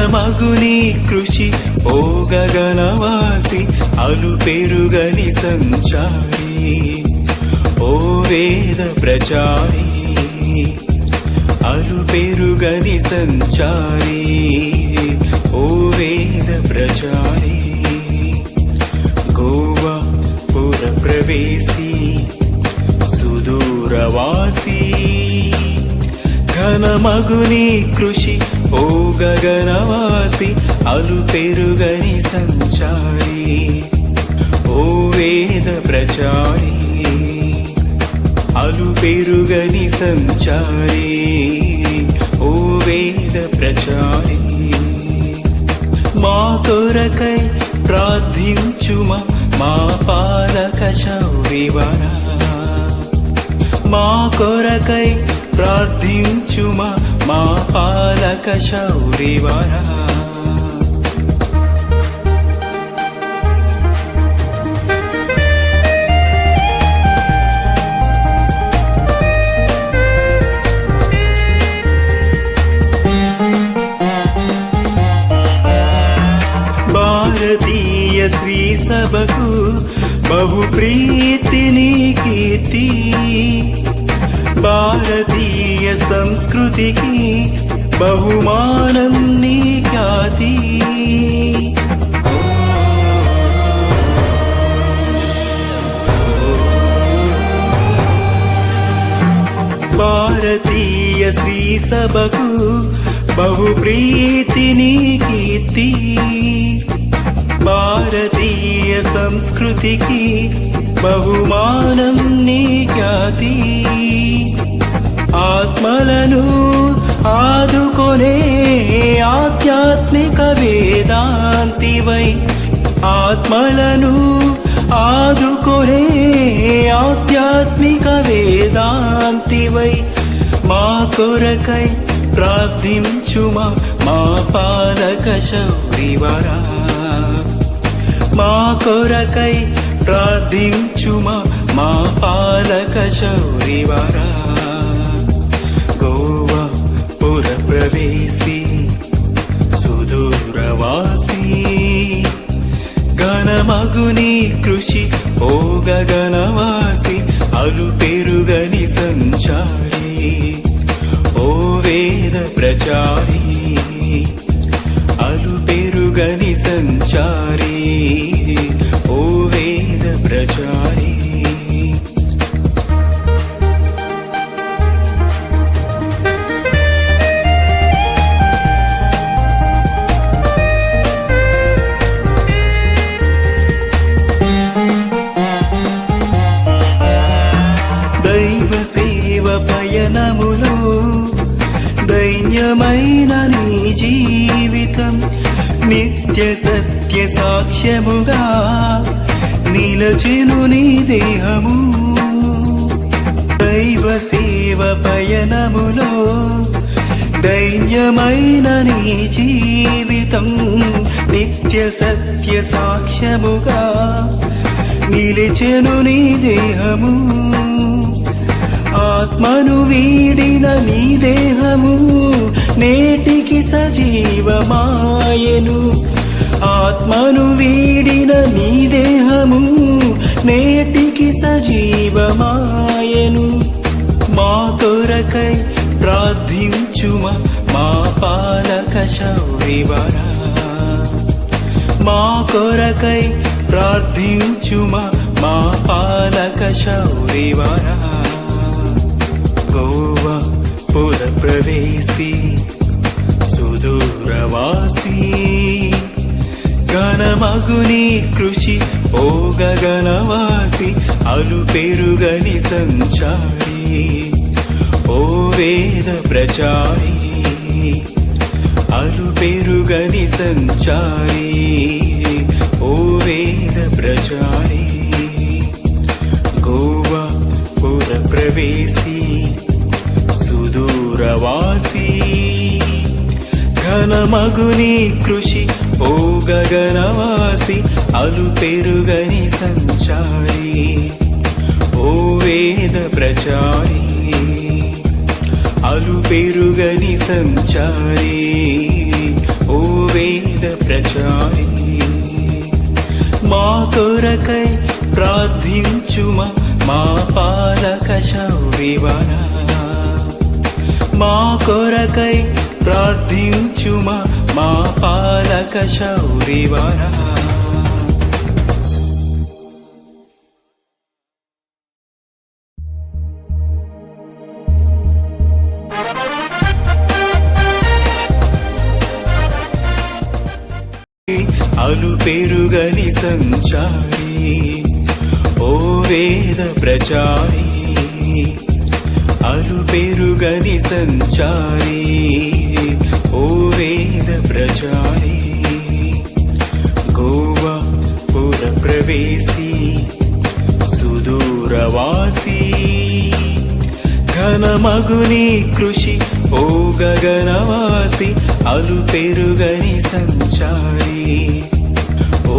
ఘనమగుని కృషి ఓ గగనవాసి అలు పెరుగని సంచారి ఓ వేద ప్రచారి అలు పెరుగని సంచారి ఓ వేద ప్రచారి గోవా పుర ప్రవేశి సుదూరవాసి ఘనమగుని కృషి ఓ గగనవాసి అలు పెరుగని సంచారి ఓ వేద ప్రచారి అలు పెరుగని సంచారి ఓ వేద ప్రచారి మా కొరకై ప్రార్థించుమా మా పాలక శౌరివరా మా కొరకై ప్రార్థించుమా మా పాలక శౌరివరా భారతీయ శ్రీ సభకు బహు ప్రీతిని కీర్తి భారతీయ సంస్కృతికి బహుమానం నీ ఖ్యాతి భారతీయ శ్రీ సభకు బహు ప్రీతిని కీర్తి భారతీయ సంస్కృతికి బహుమానం నీ ఖ్యాతి ఆత్మలను ఆదుకొనే ఆధ్యాత్మిక వేదాంతివై ఆత్మలను ఆదుకొనే ఆధ్యాత్మిక వేదాంతివై మా కొరకై ప్రార్థించుమా మా పాలక శౌరివరా మా కొరకై ప్రార్థించుమా మా పాలక శౌరివరా గోవా పుర ప్రవేశి సుదూరవాసి ఘనమగుని కృషి ఓ గగనవాసి అలు పెరుగని సంచారి ఓ వేద ప్రచారి అలు పెరుగని సంచారి ఓ వేద ప్రచారి దైవ సేవ పయనములో దైన్యమైన నీ జీవితం నిత్య సత్య సాక్ష్యముగా నిలచెను నీ దేహము దైవ సేవ పయనములో దైన్యమైన నీ జీవితం నిత్య సత్య సాక్ష్యముగా నిలిచెను నీ దేహము ఆత్మను వీడిన నీ దేహము నేటికి సజీవమాయెను ఆత్మను వీడిన నీ దేహము నేటికి సజీవమాయెను మా కొరకై ప్రార్థించుమా మా పాలక శౌరివరా మా కొరకై ప్రార్థించుమా మా పాలక శౌరివరా గోవా పుర ప్రవేశి సుదూరవాసి ఘనమగుని కృషి ఓ గగనవాసి అలు పెరుగని సంచారి ఓ వేద ప్రచారి అలు పెరుగని సంచారి ఓ వేద ప్రచారి గోవా పుర ప్రవేశి సుదూరవాసి ఘనమగుని కృషి ఓ గగనవాసి అలు పెరుగని సంచారి ఓ వేద ప్రచారి అలు పెరుగని సంచారి ఓ కొరకై ప్రార్థించుమా మా పాలక శౌరివరా, మా కొరకై ప్రార్థించుమా మా పాలక శౌరివరా. అలు పెరుగని సంచారి ఓ వేద ప్రచారి, అలు పెరుగని సంచారి ఓ వేద ప్రచారి. గోవా పుర ప్రవేశి సుదూరవాసి, ఘనమగుని కృషి ఓ గగనవాసి. అలు పెరుగని సంచారి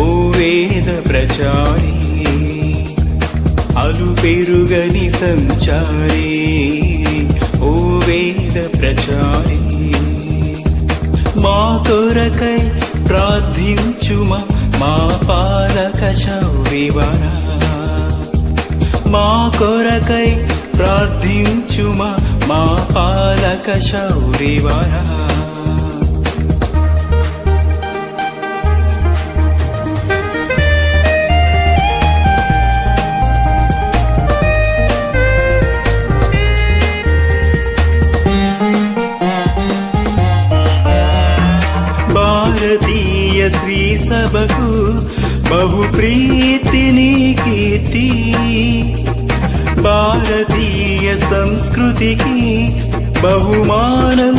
ఓ వేద ప్రచారి, అలు పెరుగని సంచారి ఓ వేద ప్రచారి. మా కొరకై ప్రార్థించుమా మా పాలక శౌరివరా, మా కొరకై ప్రార్థించుమా మా పాలక శౌరివరా. భారతీయ శ్రీ సభకు బహు ప్రీతిని కీర్తి, భారతీయ సంస్కృతికి బహుమానం